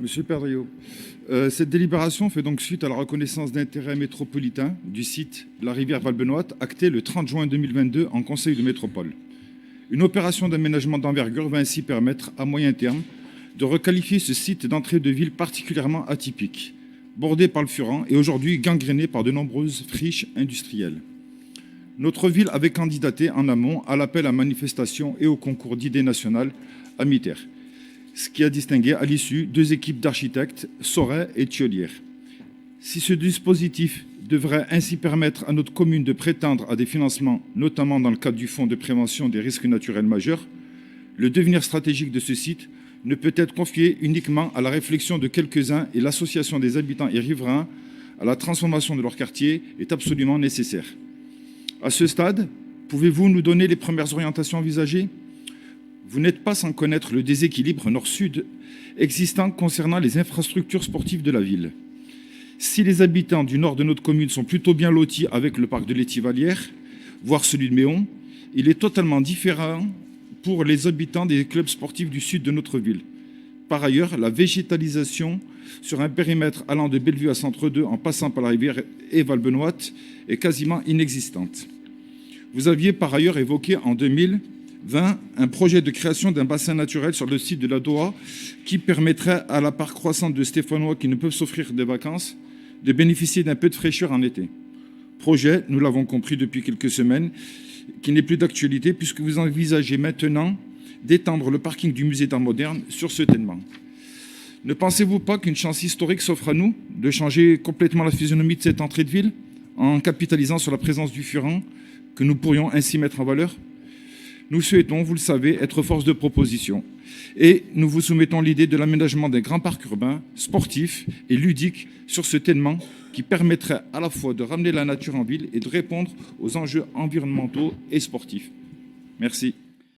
Monsieur Perdriau, cette délibération fait donc suite à la reconnaissance d'intérêt métropolitain du site de la rivière Valbenoîte, actée le 30 juin 2022 en Conseil de métropole. Une opération d'aménagement d'envergure va ainsi permettre, à moyen terme, de requalifier ce site d'entrée de ville particulièrement atypique, bordé par le Furan et aujourd'hui gangréné par de nombreuses friches industrielles. Notre ville avait candidaté en amont à l'appel à manifestation et au concours d'idées nationales à Miter, ce qui a distingué à l'issue deux équipes d'architectes, Soret et Thiollière. Si ce dispositif devrait ainsi permettre à notre commune de prétendre à des financements, notamment dans le cadre du Fonds de prévention des risques naturels majeurs, le devenir stratégique de ce site ne peut être confié uniquement à la réflexion de quelques-uns et l'association des habitants et riverains à la transformation de leur quartier est absolument nécessaire. À ce stade, pouvez-vous nous donner les premières orientations envisagées ? Vous n'êtes pas sans connaître le déséquilibre nord-sud existant concernant les infrastructures sportives de la ville. Si les habitants du nord de notre commune sont plutôt bien lotis avec le parc de l'Étivalière, voire celui de Méon, il est totalement différent pour les habitants des clubs sportifs du sud de notre ville. Par ailleurs, la végétalisation sur un périmètre allant de Bellevue à Centre 2 en passant par la rivière et Valbenoîte est quasiment inexistante. Vous aviez par ailleurs évoqué en 2020 un projet de création d'un bassin naturel sur le site de la Doha qui permettrait à la part croissante de Stéphanois qui ne peuvent s'offrir des vacances de bénéficier d'un peu de fraîcheur en été. Projet, nous l'avons compris depuis quelques semaines, qui n'est plus d'actualité puisque vous envisagez maintenant d'étendre le parking du musée d'art moderne sur ce tènement. Ne pensez-vous pas qu'une chance historique s'offre à nous de changer complètement la physionomie de cette entrée de ville en capitalisant sur la présence du Furan que nous pourrions ainsi mettre en valeur ? Nous souhaitons, vous le savez, être force de proposition et nous vous soumettons l'idée de l'aménagement d'un grand parc urbain, sportif et ludique sur ce tènement qui permettrait à la fois de ramener la nature en ville et de répondre aux enjeux environnementaux et sportifs. Merci.